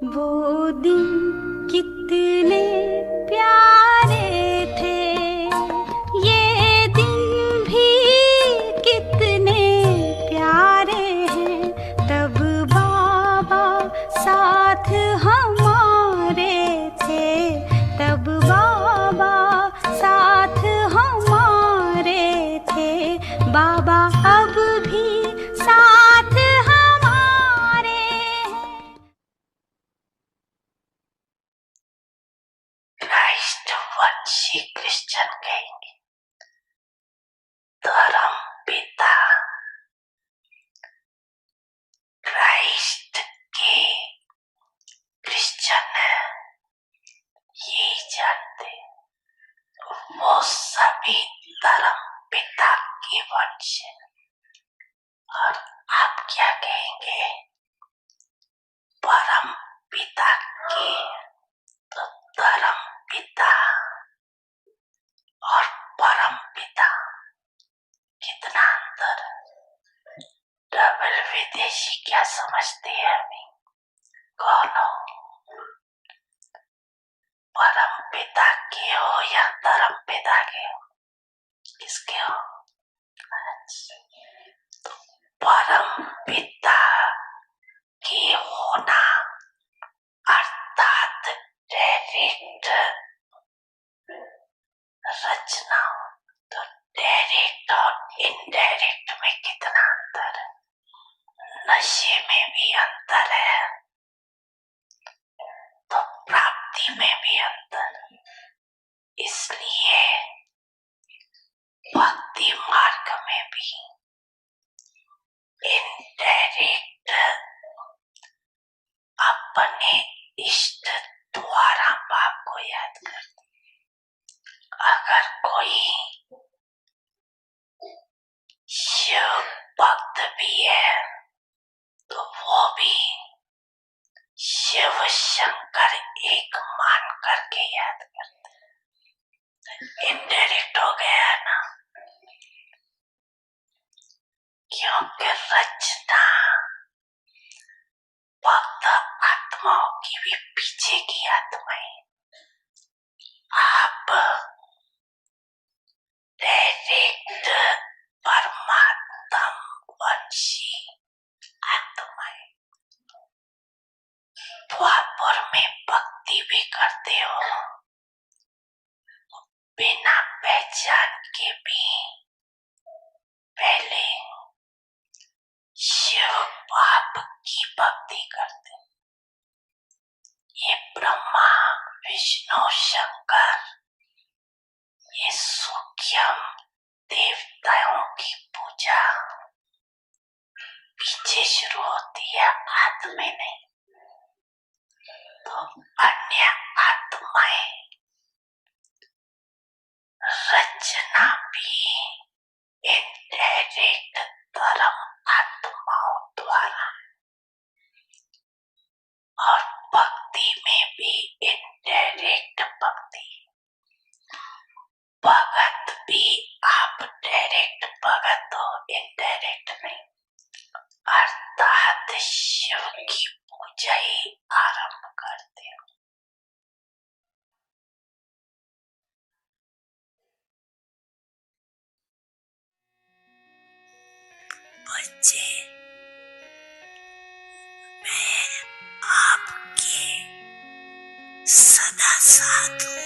वो दिन कितने प्यारे थे, ये दिन भी कितने प्यारे हैं। तब बाबा साथ हमारे थे, तब बाबा साथ हमारे थे। बाबा अब भी साथ हमारे हैं। क्राइस्ट वंशी क्रिश्चियन कहेंगे, धर्म पिता क्राइस्ट के क्रिश्चियन है, ये जानते वो सभी धर्म पिता के वंश है। और आप क्या कहेंगे? परम पिता के। तो धर्म पिता और परम पिता कितना अंतर है। डबल विदेशी क्या समझते हैं हमें? कौन हो? परम पिता के हो या धर्म पिता के हो? किसके हो? तो परम पिता के होना अर्थात डायरेक्ट रचना। तो डायरेक्ट और इनडायरेक्ट में कितना अंतर है? नशे में भी अंतर है, तो प्राप्ति में भी अंतर है। इसलिए भक्ति मार्ग में भी इनडायरेक्ट अपने इष्ट द्वारा बाप को याद करते। अगर कोई शिव भक्त भी है तो वो भी शिव शंकर एक मान करके याद करते। इनडायरेक्ट हो गया ना, क्योंकि रचना भक्त आत्माओं की भी पीछे की आत्माएं। आप डायरेक्ट परमात्मा वंशी आत्माएं द्वापर में भक्ति भी करते हो, बिना पहचान के भी पहले शिव बाप की भक्ति करते। ये ब्रह्मा विष्णु शंकर ये सूक्ष्म देवताओं की पूजा पीछे शुरू होती है, हाथ में नहीं। तो अन्य आत्माएं रचना भी इनडायरेक्ट धर्म आत्माओं द्वारा, और भक्ति में भी इनडायरेक्ट भक्ति। भगत भी आप डायरेक्ट भगत हो, इनडायरेक्ट नहीं। अर्थात शिव की पूजा ही आरंभ करते हो। बच्चे, मैं आपके सदा साथ हूँ।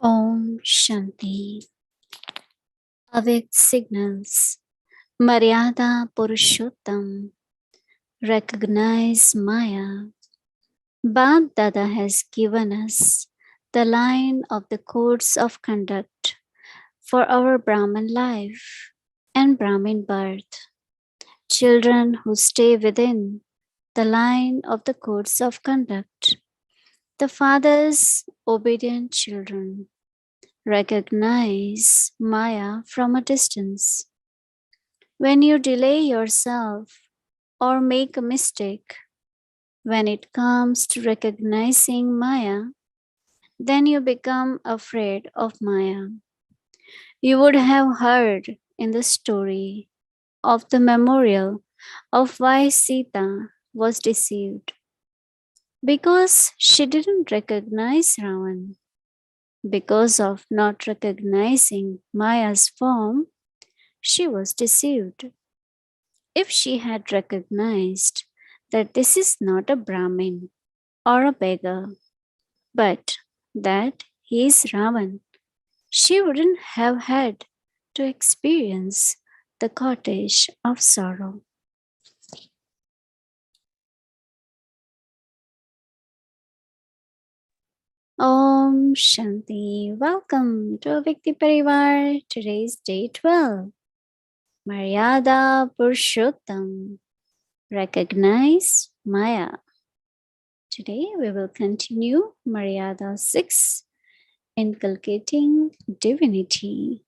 Om Shanti. Awake signals. Maryada Purshottam. Recognize Maya. Bab Dada has given us the line of the codes of conduct for our Brahmin life and Brahmin birth. Children who stay within the line of the codes of conduct. The father's obedient children recognize Maya from a distance. When you delay yourself or make a mistake, when it comes to recognizing Maya, then you become afraid of Maya. You would have heard in the story of the memorial of why Sita was deceived. Because she didn't recognize Ravan. Because of not recognizing Maya's form, she was deceived. If she had recognized that this is not a Brahmin or a beggar, but that he is Ravan, she wouldn't have had to experience the cottage of sorrow. Om Shanti. Welcome to Vikti Parivar. Today's day 12. Maryada Purshottam. Recognize Maya. Today we will continue Maryada 6, inculcating divinity.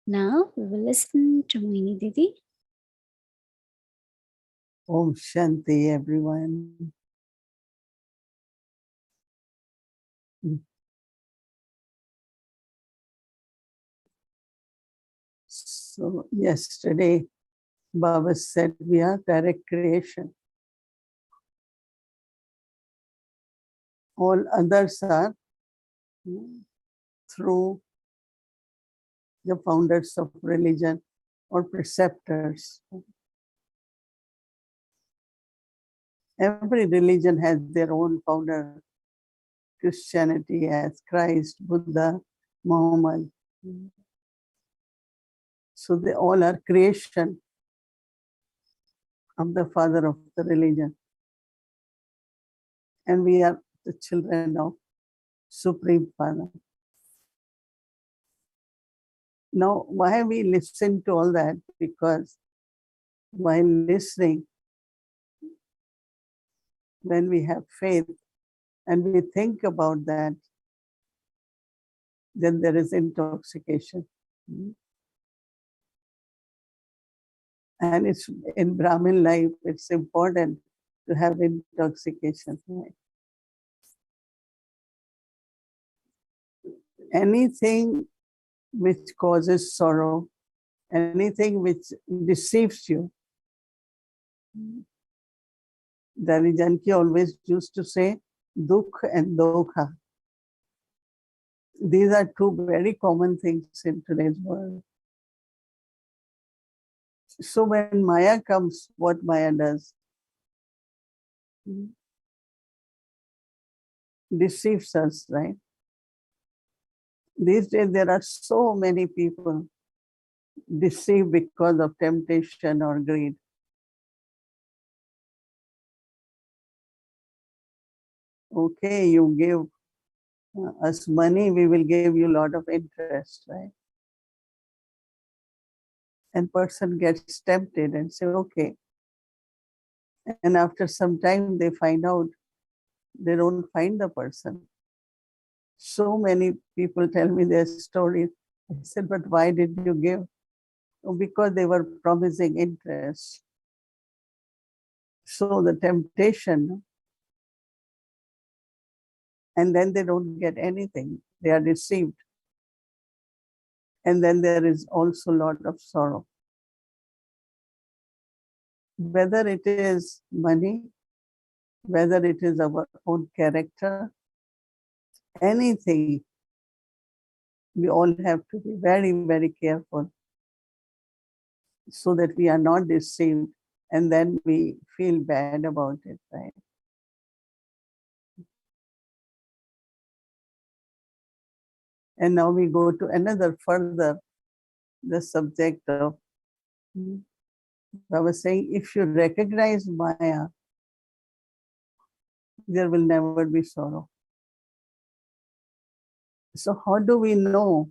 Now we will listen to Mohini Didi. Om Shanti, everyone. So yesterday, Baba said we are direct creation. All others are through the founders of religion or preceptors. Every religion has their own founder. Christianity has Christ, Buddha, Muhammad. So they all are creation of the father of the religion. And we are the children of Supreme Father. Now, why we listen to all that? Because while listening, when we have faith and we think about that, then there is intoxication. And it's in Brahmin life, it's important to have intoxication. Anything which causes sorrow, anything which deceives you, Dari Janki always used to say, Dukh and Dokha. These are two very common things in today's world. So when Maya comes, what Maya does? Deceives us, right? These days there are so many people deceived because of temptation or greed. Okay, you give us money, we will give you a lot of interest, right? And person gets tempted and say, okay. And after some time they find out they don't find the person. So many people tell me their stories. I said, but why did you give? Oh, because they were promising interest. So the temptation, and then they don't get anything. They are deceived. And then there is also a lot of sorrow. Whether it is money, whether it is our own character, anything, we all have to be very, very careful so that we are not deceived and then we feel bad about it, right? And now we go to another further, the subject of, I was saying, if you recognize Maya, there will never be sorrow. So how do we know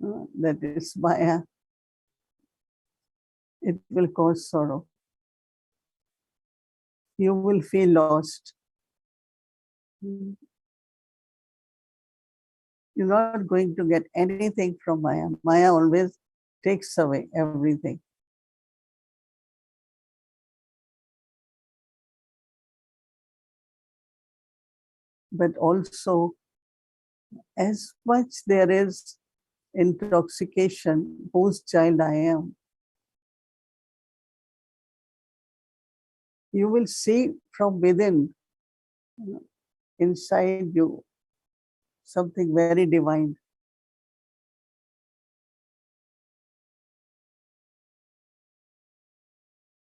that it's Maya? It will cause sorrow. you will feel lost. You're not going to get anything from Maya. Maya always takes away everything. But also, as much there is intoxication, whose child I am, you will see from within, inside you, something very divine.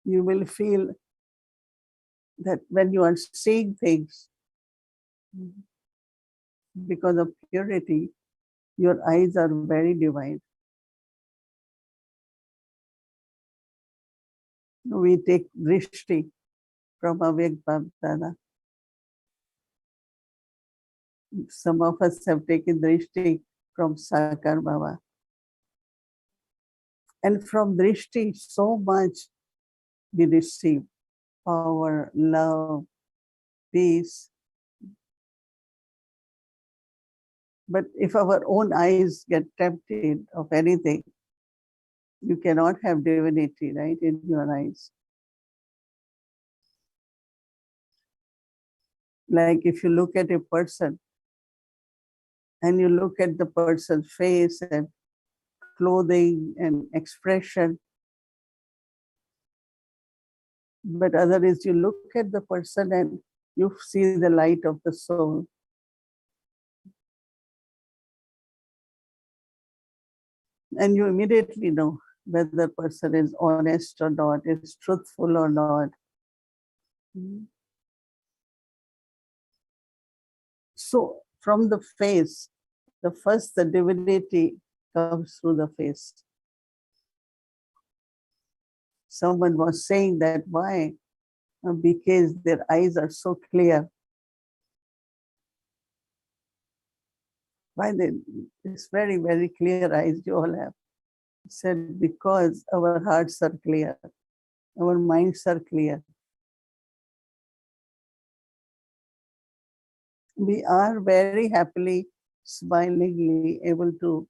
You will feel that when you are seeing things, because of purity, your eyes are very divine. We take drishti from Avyak Bab-Dada. Some of us have taken drishti from Sakar Baba. And from drishti, so much we receive: power, love, peace. But if our own eyes get tempted of anything, you cannot have divinity, right, in your eyes. Like if you look at a person and you look at the person's face and clothing and expression, but other is you look at the person and you see the light of the soul. And you immediately know whether the person is honest or not, is truthful or not. So from the face, the divinity comes through the face. Someone was saying that why? Because their eyes are so clear. Why it's very, very clear eyes you all have. He said, because our hearts are clear, our minds are clear. We are very happily, smilingly able to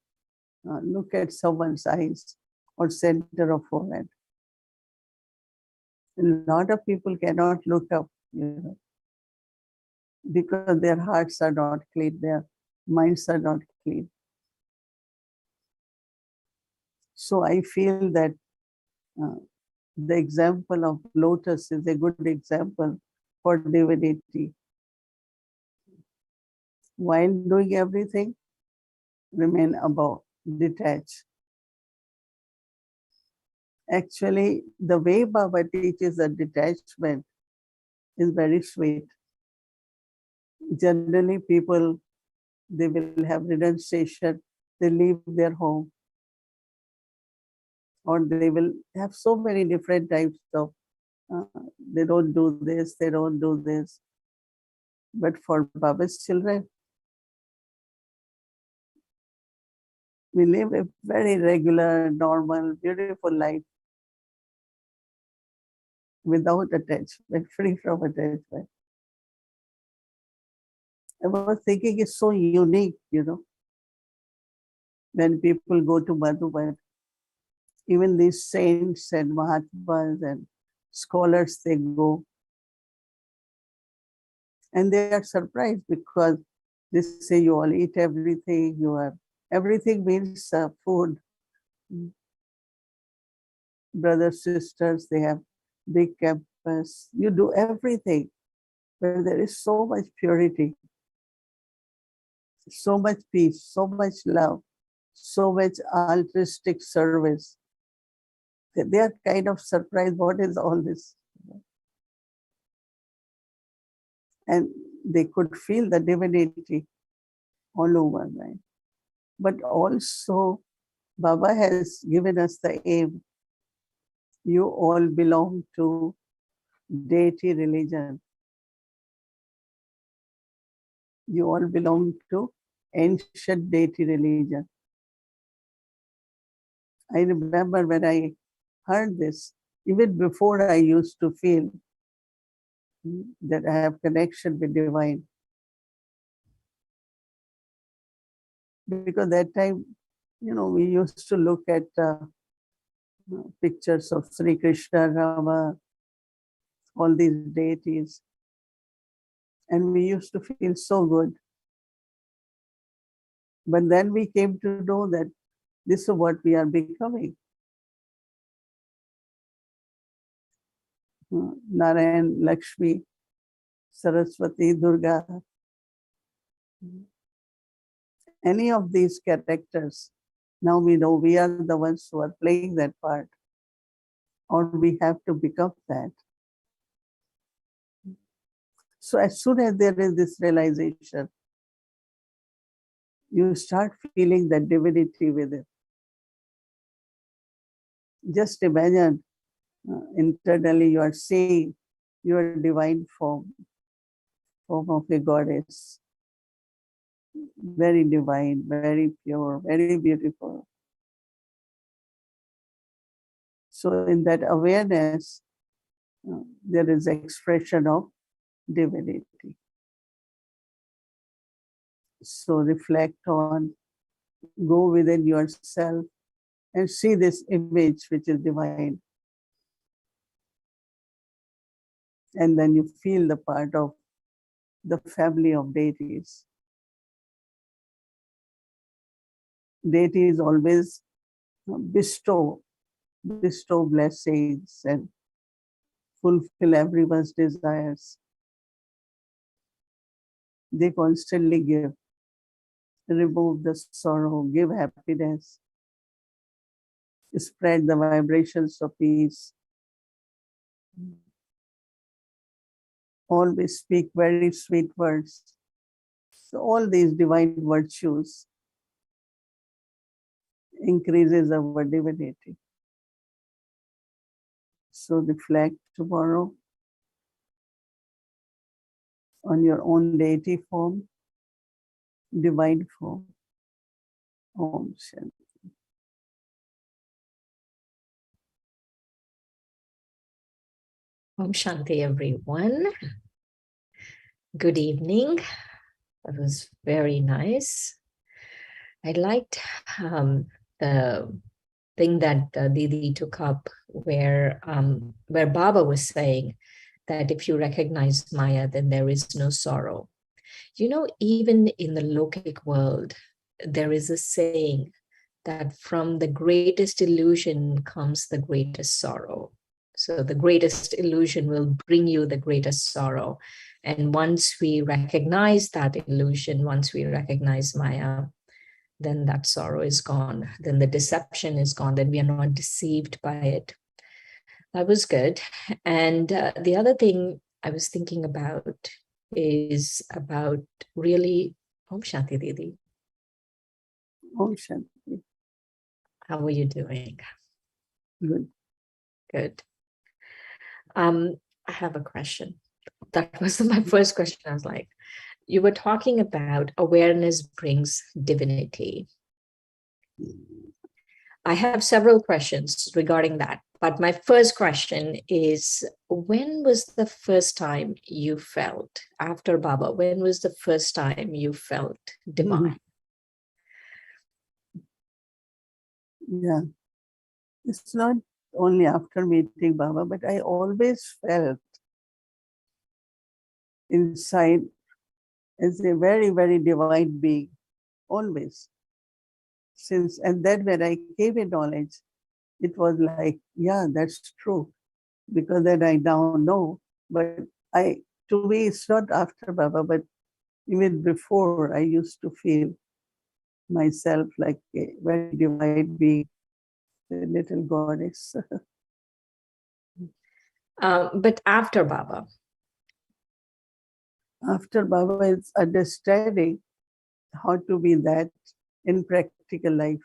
look at someone's eyes or center of forehead. A lot of people cannot look up, because their hearts are not clean, their minds are not clean. So I feel that the example of lotus is a good example for divinity. While doing everything, remain above, detach. Actually, the way Baba teaches a detachment is very sweet. Generally, people, they will have renunciation, they leave their home, or they will have so many different types of, they don't do this, they don't do this. But for Baba's children, we live a very regular, normal, beautiful life without attachment, free from attachment. I was thinking it's so unique, when people go to Madhuban, even these saints and Mahatmas and scholars, they go. And they are surprised because they say you all eat everything, everything means food. Brothers, sisters, they have big campus. You do everything, but there is so much purity, so much peace, so much love, so much altruistic service. They are kind of surprised, what is all this? And they could feel the divinity all over, right? But also, Baba has given us the aim. You all belong to deity religion. You all belong to ancient deity religion. I remember when I heard this, even before I used to feel that I have connection with divine. Because that time, we used to look at pictures of Sri Krishna, Rama, all these deities, and we used to feel so good. But then we came to know that this is what we are becoming. Narayan, Lakshmi, Saraswati, Durga, any of these characters, now we know we are the ones who are playing that part, or we have to become that. So as soon as there is this realization, you start feeling that divinity within. Just imagine internally you are seeing your divine form of a goddess. Very divine, very pure, very beautiful. So in that awareness, there is expression of divinity. So reflect on, go within yourself and see this image which is divine. And then you feel the part of the family of deities. Deities always bestow blessings and fulfill everyone's desires. They constantly give, remove the sorrow, give happiness, spread the vibrations of peace. Always speak very sweet words. So all these divine virtues increases our divinity. So reflect tomorrow on your own deity form, divine form. Om Shanti. Om Shanti, everyone. Good evening. That was very nice. I liked the thing that Didi took up where Baba was saying that if you recognize Maya, then there is no sorrow. Even in the lokic world, there is a saying that from the greatest illusion comes the greatest sorrow. So the greatest illusion will bring you the greatest sorrow. And once we recognize that illusion, once we recognize Maya, then that sorrow is gone. Then the deception is gone. Then we are not deceived by it. That was good. And the other thing I was thinking about is about really, Om Shanti Didi. Om Shanti. How are you doing? Good. Good. I have a question. That was my first question. I was like, you were talking about awareness brings divinity. I have several questions regarding that. But my first question is, when was the first time you felt, after Baba, when was the first time you felt divine? Yeah. It's not only after meeting Baba, but I always felt inside as a very, very divine being. Always. And then when I came in knowledge, it was like, yeah, that's true. Because then I now know. But to me, it's not after Baba, but even before, I used to feel myself like a very divine being, a little goddess. But after Baba? After Baba, it's understanding how to be that in practical life.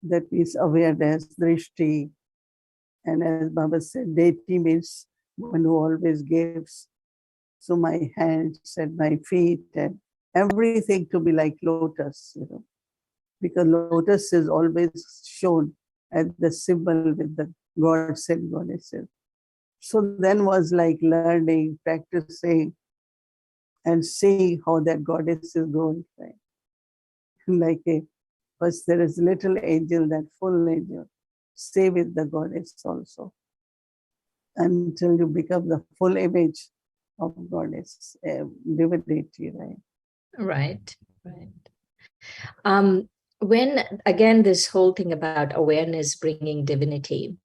That means awareness, drishti. And as Baba said, deity means one who always gives. So my hands and my feet and everything to be like lotus, because lotus is always shown as the symbol with the gods and goddesses. So then was like learning, practicing, and seeing how that goddess is going, right? Like a, first there is little angel, that full angel, stay with the goddess also, until you become the full image of goddess, divinity, right? Right, right. When again, this whole thing about awareness bringing divinity,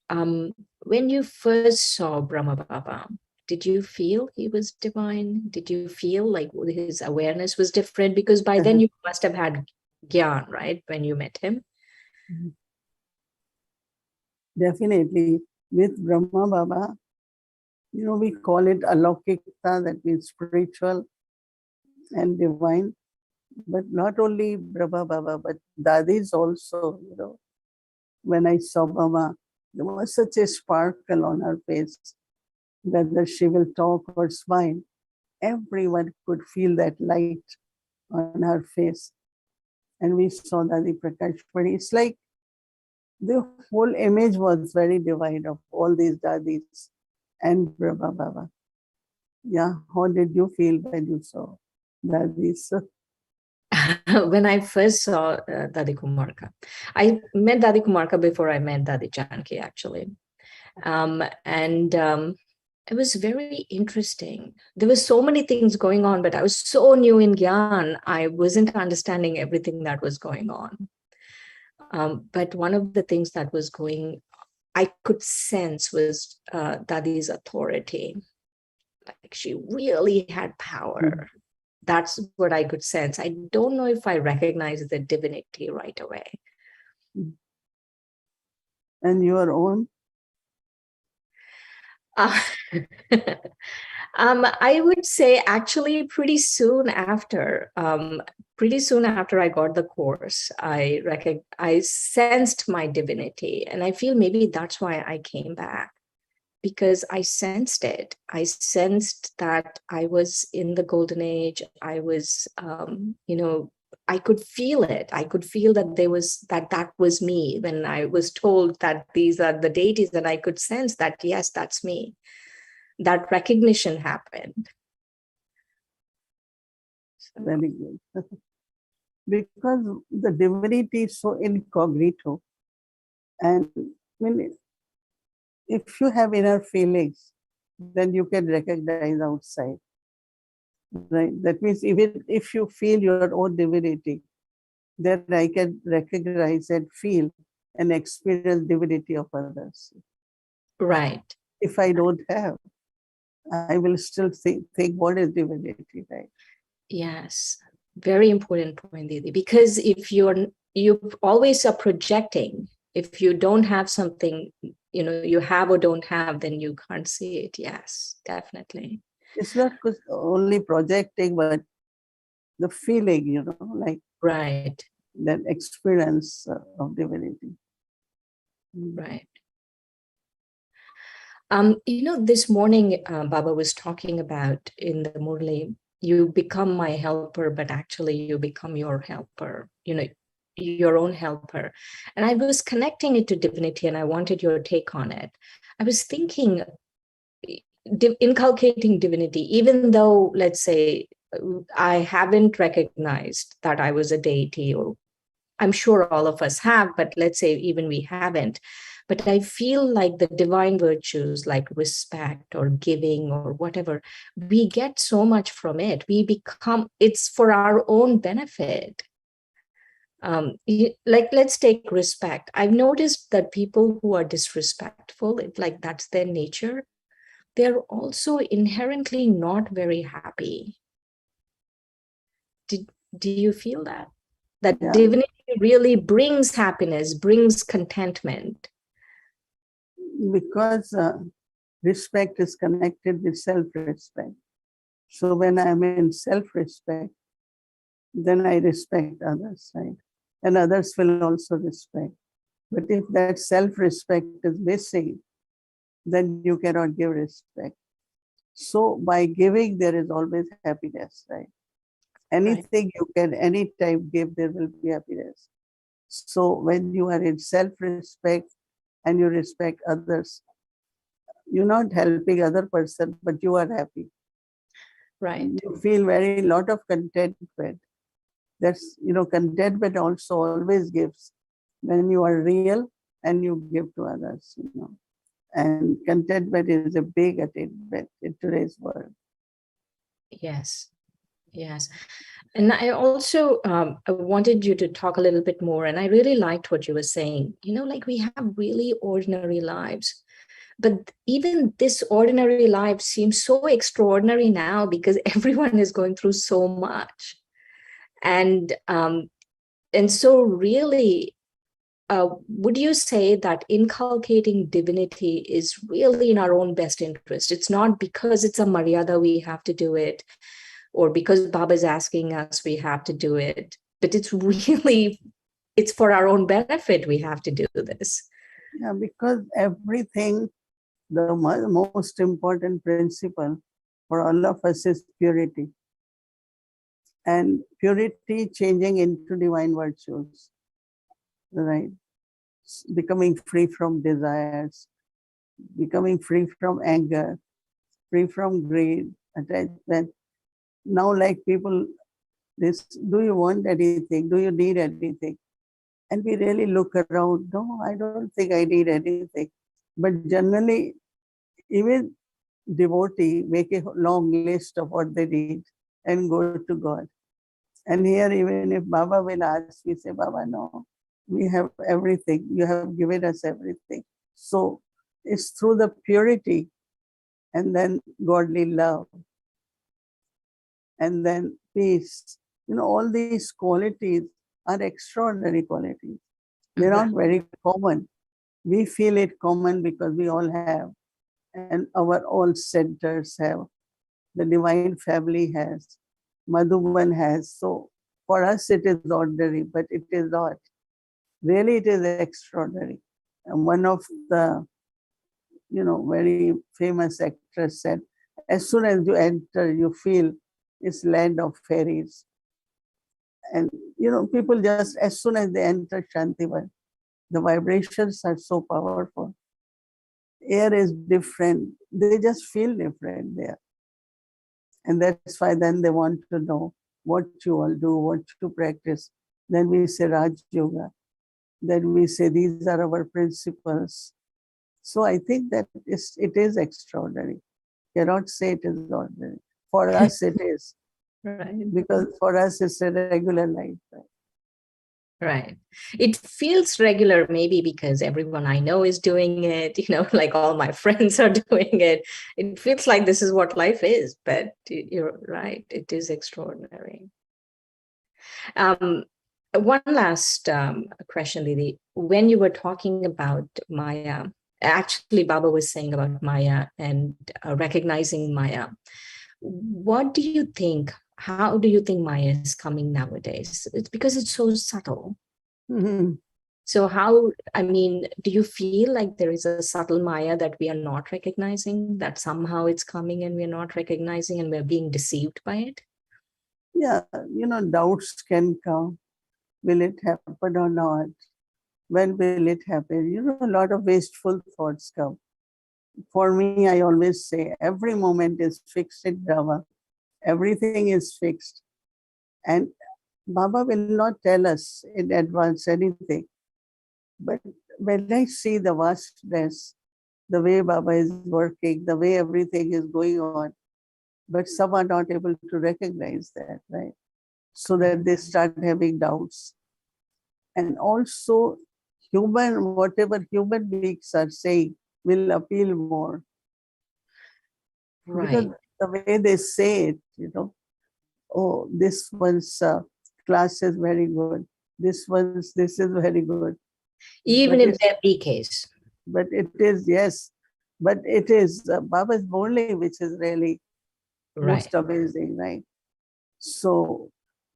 when you first saw Brahma Baba, did you feel he was divine? Did you feel like his awareness was different? Because by then you must have had Gyan, right? When you met him. Definitely. With Brahma Baba, we call it alaukikta, that means spiritual and divine. But not only Brahma Baba, but Dadis also, when I saw Baba, there was such a sparkle on her face, whether she will talk or smile. Everyone could feel that light on her face. And we saw Dadi Prakashpari. It's like the whole image was very divine of all these Dadis and Brahma Baba. Yeah, how did you feel when you saw Dadis? When I first saw Dadi Kumarka, I met Dadi Kumarka before I met Dadi Janki, actually. And it was very interesting. There were so many things going on, but I was so new in Gyan, I wasn't understanding everything that was going on. But one of the things that was I could sense was Dadi's authority. Like she really had power. That's what I could sense. I don't know if I recognized the divinity right away. And your own? I would say actually pretty soon after I got the course, I sensed my divinity, and I feel maybe that's why I came back, because I sensed it. I sensed that I was in the golden age. I was, I could feel it. I could feel that that was me. When I was told that these are the deities, and I could sense that, yes, that's me. That recognition happened. So. Very good. Because the divinity is so incognito. And if you have inner feelings, then you can recognize outside. Right? That means even if you feel your own divinity, then I can recognize and feel and experience divinity of others. Right. If I don't have, I will still think what is divinity, right? Yes. Very important point, Didi, because if you always are projecting, if you don't have something, you have or don't have, then you can't see it. Yes, definitely. It's not only projecting, but the feeling, like right, that experience of divinity. Right. This morning, Baba was talking about in the Murli, you become my helper, but actually you become your helper, your own helper. And I was connecting it to divinity, and I wanted your take on it. I was thinking, inculcating divinity, even though, let's say, I haven't recognized that I was a deity, or I'm sure all of us have, but let's say even we haven't. But I feel like the divine virtues, like respect or giving or whatever, we get so much from it. It's for our own benefit. Let's take respect. I've noticed that people who are disrespectful, if like that's their nature, they're also inherently not very happy. Do you feel that? That divinity really brings happiness, brings contentment. Because respect is connected with self-respect. So when I'm in self-respect, then I respect others, right? And others will also respect. But if that self-respect is missing, then you cannot give respect. So by giving, there is always happiness, right? Anything you can anytime give, there will be happiness. So when you are in self-respect and you respect others, You're not helping other person, but you are happy. Right. You feel very lot of contentment. That's, contentment also always gives when you are real and you give to others, And contentment is a big attainment in today's world. Yes. Yes. And I also I wanted you to talk a little bit more. And I really liked what you were saying. Like we have really ordinary lives. But even this ordinary life seems so extraordinary now because everyone is going through so much. And so really, would you say that inculcating divinity is really in our own best interest? It's not because it's a Maryada we have to do it, or because Baba is asking us we have to do it, but it's for our own benefit we have to do this. Yeah, because everything, the most important principle for all of us is purity. And purity changing into divine virtues, right? Becoming free from desires, becoming free from anger, free from greed, attachment. Now, like people, this, do you want anything? Do you need anything? And we really look around. No, I don't think I need anything. But generally, even devotee make a long list of what they need and go to God. And here, even if Baba will ask, we say, Baba, no, we have everything. You have given us everything. So it's through the purity and then godly love and then peace. All these qualities are extraordinary qualities. They're not very common. We feel it common because we all have, and our all centers have. The divine family has, Madhuban has. So for us it is ordinary, but it is not. Really, it is extraordinary. And one of the, very famous actress said, as soon as you enter, you feel it's land of fairies. And, people just, as soon as they enter Shantivan, the vibrations are so powerful. Air is different. They just feel different there. And that's why then they want to know what you all do, what you practice. Then we say Raj Yoga. Then we say these are our principles. So I think that it is extraordinary. Cannot say it is ordinary. For us it is. Right. Because for us it's a regular life. Right. It feels regular maybe because everyone I know is doing it, like all my friends are doing it. It feels like this is what life is, but you're right. It is extraordinary. One last question, Didi. When you were talking about Maya, actually Baba was saying about Maya and recognizing Maya. What do you think? How do you think Maya is coming nowadays? It's because it's so subtle. Mm-hmm. So do you feel like there is a subtle Maya that we are not recognizing, that somehow it's coming and we're not recognizing and we're being deceived by it? Yeah, doubts can come. Will it happen or not? When will it happen? A lot of wasteful thoughts come. For me, I always say every moment is fixed in Brahma. Everything is fixed. And Baba will not tell us in advance anything. But when I see the vastness, the way Baba is working, the way everything is going on, but some are not able to recognize that, right? So that they start having doubts. And also, whatever human beings are saying will appeal more. Right. Because the way they say it, oh, this one's class is very good. This is very good. Even if they're PKs. But it is, yes. But it is Baba's Murli, which is really most amazing, right? So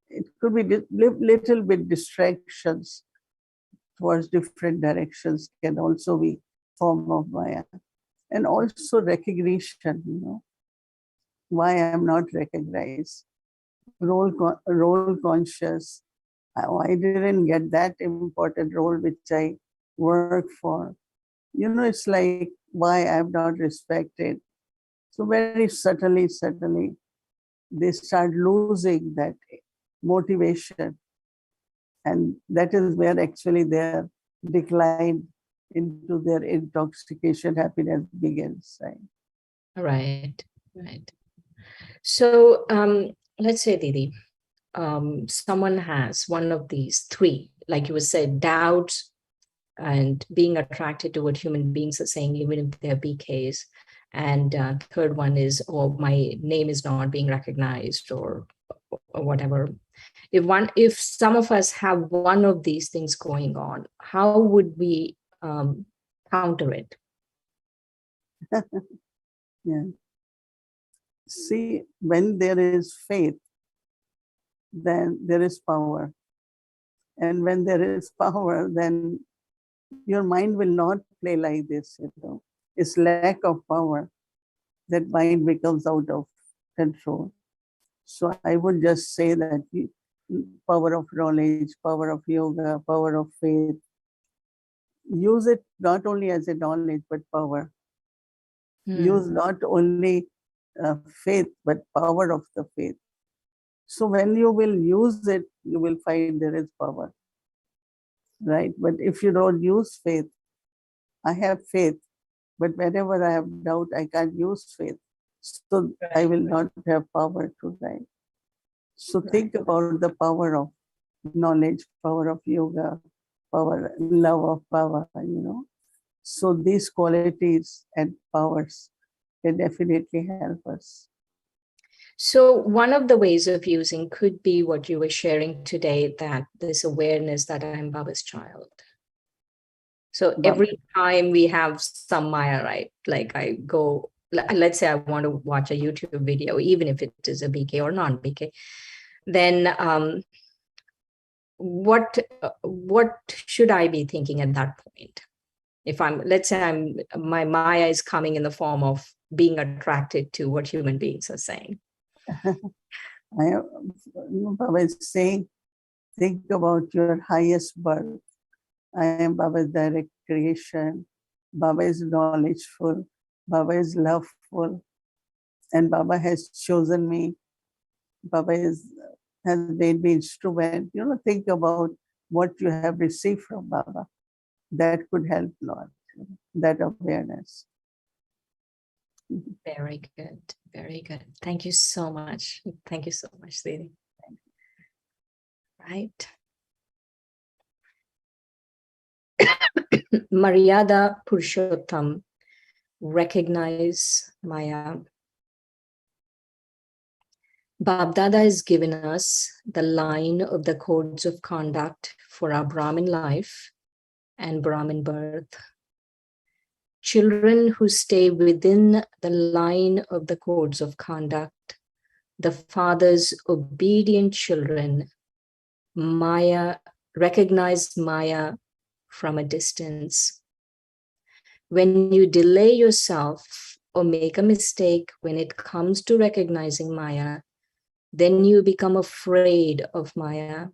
it could be little bit distractions towards different directions can also be form of Maya. And also recognition, why I'm not recognized. Role conscious. I didn't get that important role which I work for. It's like why I am not respected. So very subtly, they start losing that motivation. And that is where actually their decline into their intoxication happiness begins. Right? Right. So let's say, Didi, someone has one of these three, like you said, doubts and being attracted to what human beings are saying, even if they're BKs. And third one is, oh, my name is not being recognized, or whatever. If some of us have one of these things going on, how would we counter it? Yeah. See, when there is faith, then there is power. And when there is power, then your mind will not play like this. It's lack of power that mind becomes out of control. So I would just say that power of knowledge, power of yoga, power of faith, use it not only as a knowledge, but power. Use not only faith, but power of the faith. So when you will use it, you will find there is power, right? But if you don't use faith, I have faith, but whenever I have doubt, I can't use faith. So I will not have power to write. So think about the power of knowledge, power of yoga, power, love of power, So these qualities and powers can definitely help us. So one of the ways of using could be what you were sharing today, that this awareness that I'm Baba's child. So every time we have some Maya, right? Like I go, let's say I want to watch a YouTube video, even if it is a BK or non-BK, then what should I be thinking at that point? If let's say my Maya is coming in the form of being attracted to what human beings are saying. Baba is saying, think about your highest birth. I am Baba's direct creation. Baba is knowledgeful. Baba is loveful. And Baba has chosen me. Baba has made me instrument. Think about what you have received from Baba. That could help a lot, that awareness. Very good. Very good. Thank you so much. Thank you so much, Didi. Right. Maryada Purshottam, recognize Maya. Babdada has given us the line of the codes of conduct for our Brahmin life and Brahmin birth. Children who stay within the line of the codes of conduct, the father's obedient children, Maya, recognize Maya from a distance. When you delay yourself or make a mistake when it comes to recognizing Maya, then you become afraid of Maya.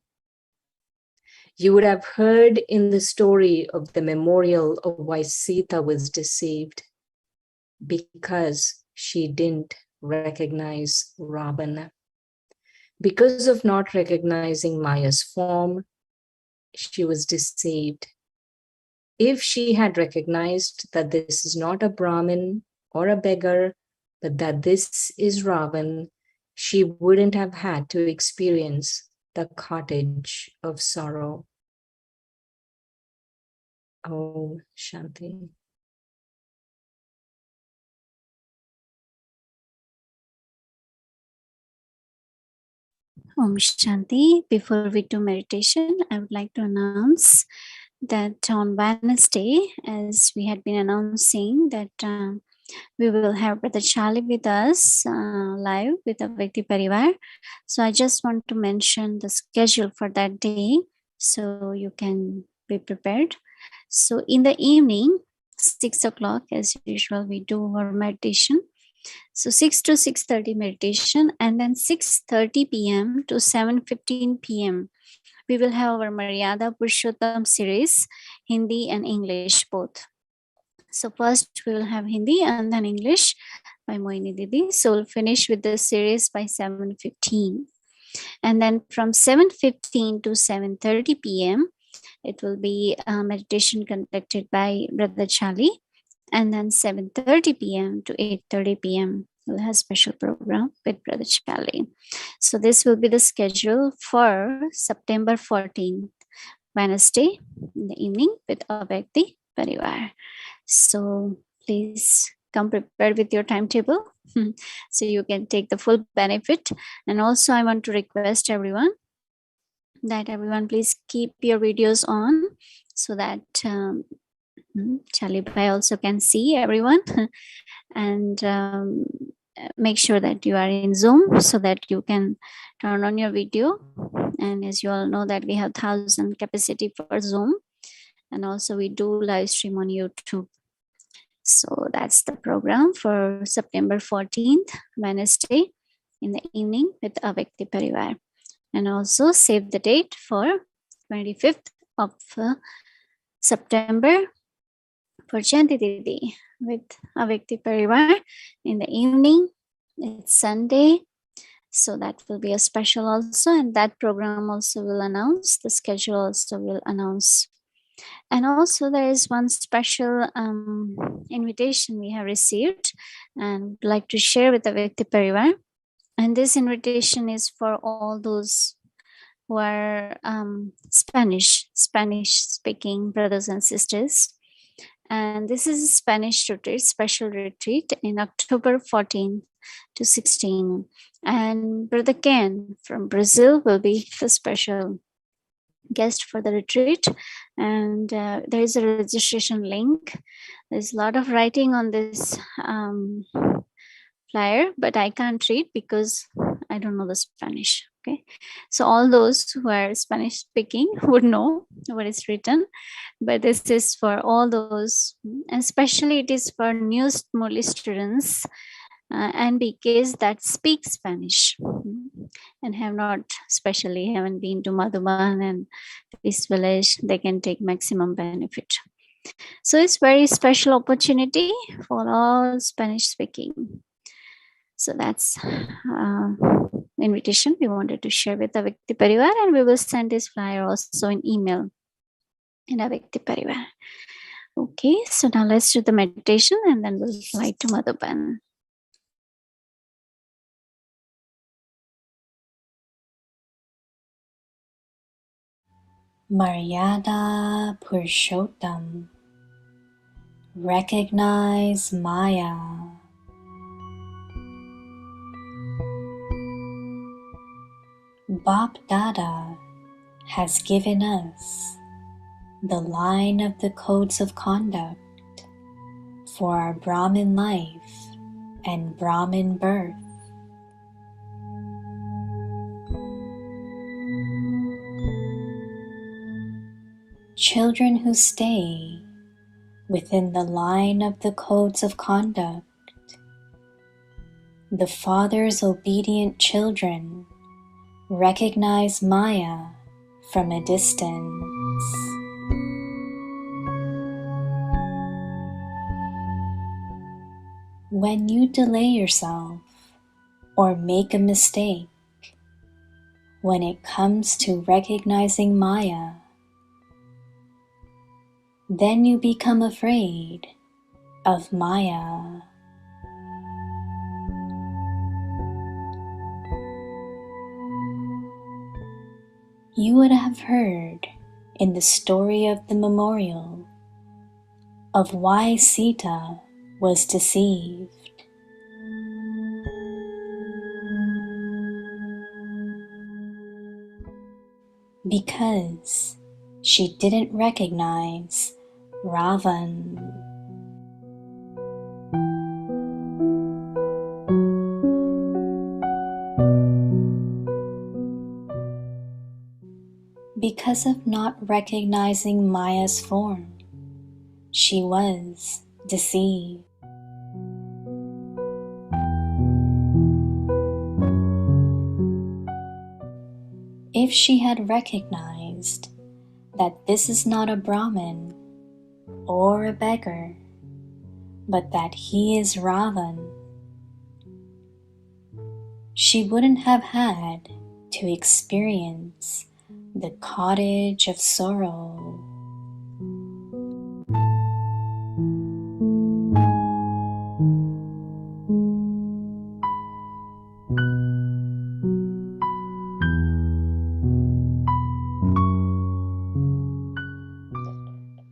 You would have heard in the story of the memorial of why Sita was deceived, because she didn't recognize Ravana. Because of not recognizing Maya's form, she was deceived. If she had recognized that this is not a Brahmin or a beggar, but that this is Ravan, she wouldn't have had to experience the cottage of sorrow. Om Shanti. Om Shanti. Before we do meditation, I would like to announce that on Wednesday, as we had been announcing, that we will have Brother Charlie with us live with the Vyakti Parivar. So I just want to mention the schedule for that day so you can be prepared. So in the evening, 6 o'clock, as usual, we do our meditation. So 6 to 6:30 meditation, and then 6:30 p.m. to 7:15 p.m. we will have our Maryada Purshottam series, Hindi and English both. So first we will have Hindi and then English by Mohini Didi. So we'll finish with the series by 7:15. And then from 7:15 to 7:30 p.m., it will be a meditation conducted by Brother Charlie. And then 7:30 p.m. to 8:30 p.m. we'll have special program with Brother Charlie. So this will be the schedule for September 14th, Wednesday in the evening with Avakti Parivar. So please come prepared with your timetable so you can take the full benefit. And also I want to request everyone that everyone please keep your videos on so that Charlie Bhai also can see everyone and make sure that you are in Zoom so that you can turn on your video. And as you all know that we have 1,000 capacity for Zoom, and also we do live stream on YouTube. So that's the program for September 14th, Wednesday in the evening with Avakti Parivar. And also save the date for 25th of September for Jayanti Didi with Avakti Parivar in the evening. It's Sunday, so that will be a special also, and that program also will announce, the schedule also will announce. And also there is one special invitation we have received and would like to share with Avakti Parivar. And this invitation is for all those who are Spanish speaking brothers and sisters. And this is a Spanish retreat, special retreat in October 14 to 16. And Brother Ken from Brazil will be the special guest for the retreat. And there is a registration link. There's a lot of writing on this flyer, but I can't read because I don't know the Spanish. Okay, so all those who are Spanish speaking would know what is written, but this is for all those, especially it is for new Murli students and BKs that speak Spanish and have not, especially haven't been to Madhuban and this village, they can take maximum benefit. So it's very special opportunity for all Spanish speaking. So that's invitation we wanted to share with Avakti Parivar, and we will send this flyer also in email in Avakti Parivar. Okay, so now let's do the meditation and then we'll fly to Madhuban. Maryada Purshottam. Recognize Maya. Bap Dada has given us the line of the codes of conduct for our Brahmin life and Brahmin birth. Children who stay within the line of the codes of conduct, the Father's obedient children, recognize Maya from a distance. When you delay yourself or make a mistake, when it comes to recognizing Maya, then you become afraid of Maya. You would have heard in the story of the memorial of why Sita was deceived. Because she didn't recognize Ravan. Because of not recognizing Maya's form, she was deceived. If she had recognized that this is not a Brahmin or a beggar, but that he is Ravan, she wouldn't have had to experience the cottage of sorrow.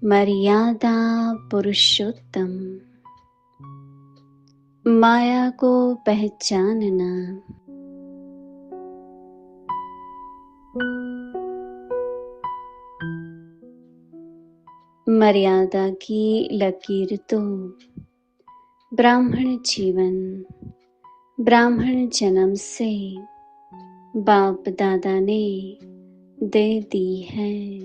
मर्यादा पुरुषोत्तम, माया को पहचानना। मर्यादा की लकीर तो ब्राह्मण जीवन, ब्राह्मण जन्म से बाप दादा ने दे दी है।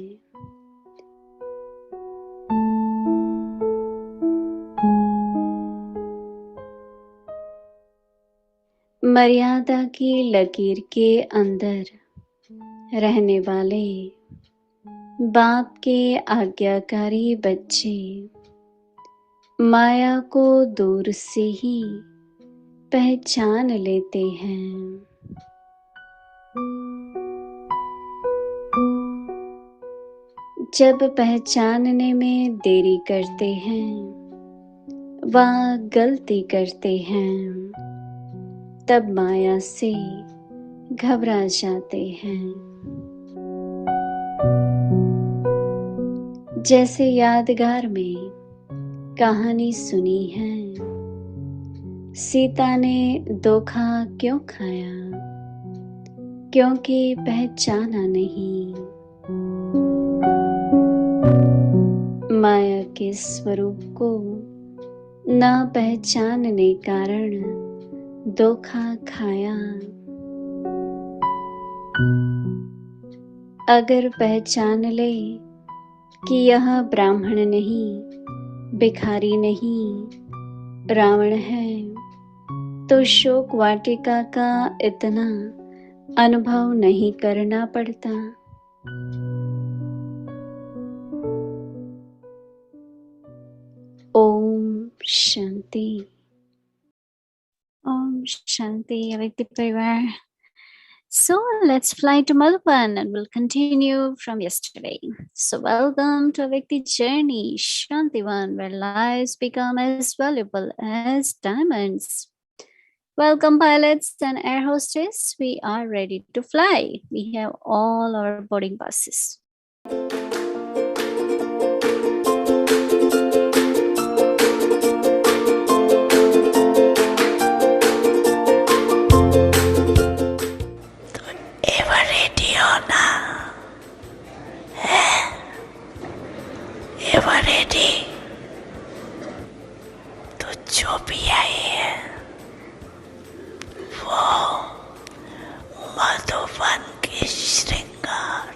मर्यादा की लकीर के अंदर रहने वाले बाप के आज्ञाकारी बच्चे माया को दूर से ही पहचान लेते हैं। जब पहचानने में देरी करते हैं व गलती करते हैं, तब माया से घबरा जाते हैं। जैसे यादगार में कहानी सुनी है, सीता ने धोखा क्यों खाया? क्योंकि पहचाना नहीं। माया के स्वरूप को न पहचानने कारण धोखा खाया। अगर पहचान ले कि यह ब्राह्मण नहीं, भिखारी नहीं, रावण है, तो शोक वाटिका का इतना अनुभव नहीं करना पड़ता। Om Shanti. Om Shanti, Avyakti Parivar. So let's fly to Madhuban and we'll continue from yesterday. So welcome to Avyakti Journey, Shantivan, where lives become as valuable as diamonds. Welcome pilots and air hostess. We are ready to fly. We have all our boarding passes. जो भी आए हैं वो मधुबन के श्रृंगार।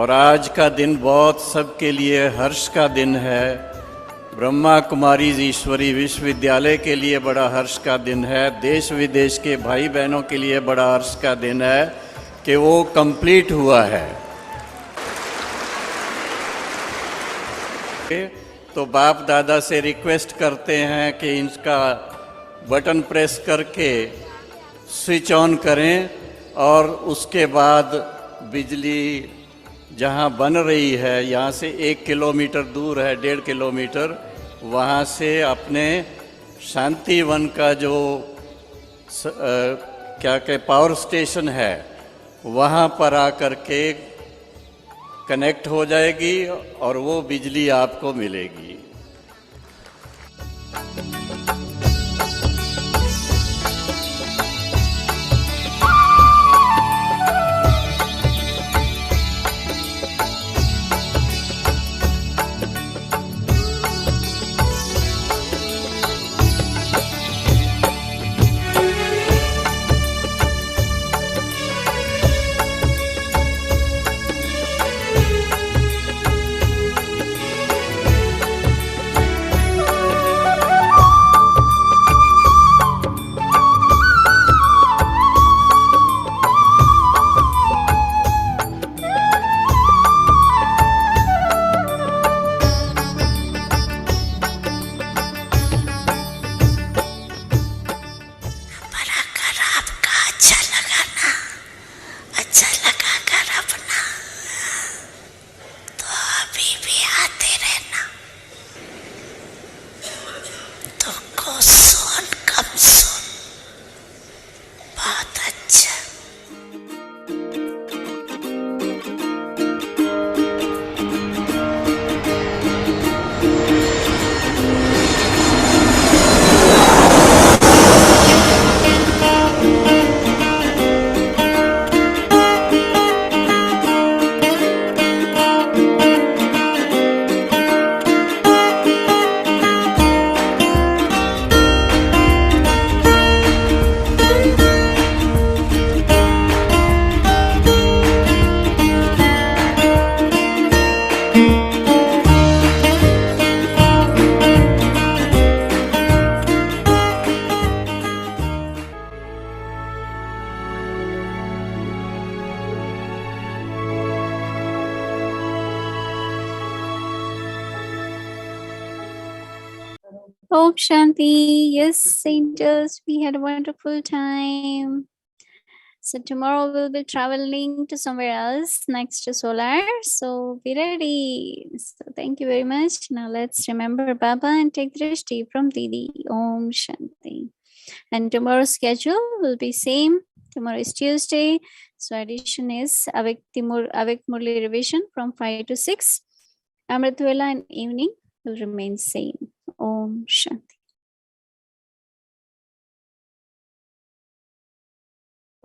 और आज का दिन बहुत सबके लिए हर्ष का दिन है। ब्रह्मा कुमारी ईश्वरी विश्वविद्यालय के लिए बड़ा हर्ष का दिन है। देश विदेश के भाई बहनों के लिए बड़ा हर्ष का दिन है कि वो कंप्लीट हुआ है। तो बाप दादा से रिक्वेस्ट करते हैं कि इसका बटन प्रेस करके स्विच ऑन करें और उसके बाद बिजली जहाँ बन रही है, यहाँ से 1 किलोमीटर दूर है, 1.5 किलोमीटर, वहाँ से अपने शांति वन का जो क्या कहे पावर स्टेशन है वहाँ पर आकर के कनेक्ट हो जाएगी और वो बिजली आपको मिलेगी। पर अगर आपका अच्छा लगा ना, अच्छा लगा कर अपना, तो अभी भी आते रहना। तुमको सुन कम सुन, बहुत अच्छा। Om Shanti. Yes, angels, we had a wonderful time. So tomorrow we'll be traveling to somewhere else next to solar. So be ready. So thank you very much. Now let's remember Baba and take drishti from Didi. Om Shanti. And tomorrow's schedule will be same. Tomorrow is Tuesday. So addition is Avik Murli revision from 5 to 6. Amritwela in evening will remain same. Om Shanti.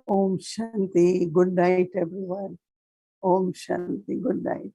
Om Shanti. Good night, everyone. Om Shanti. Good night.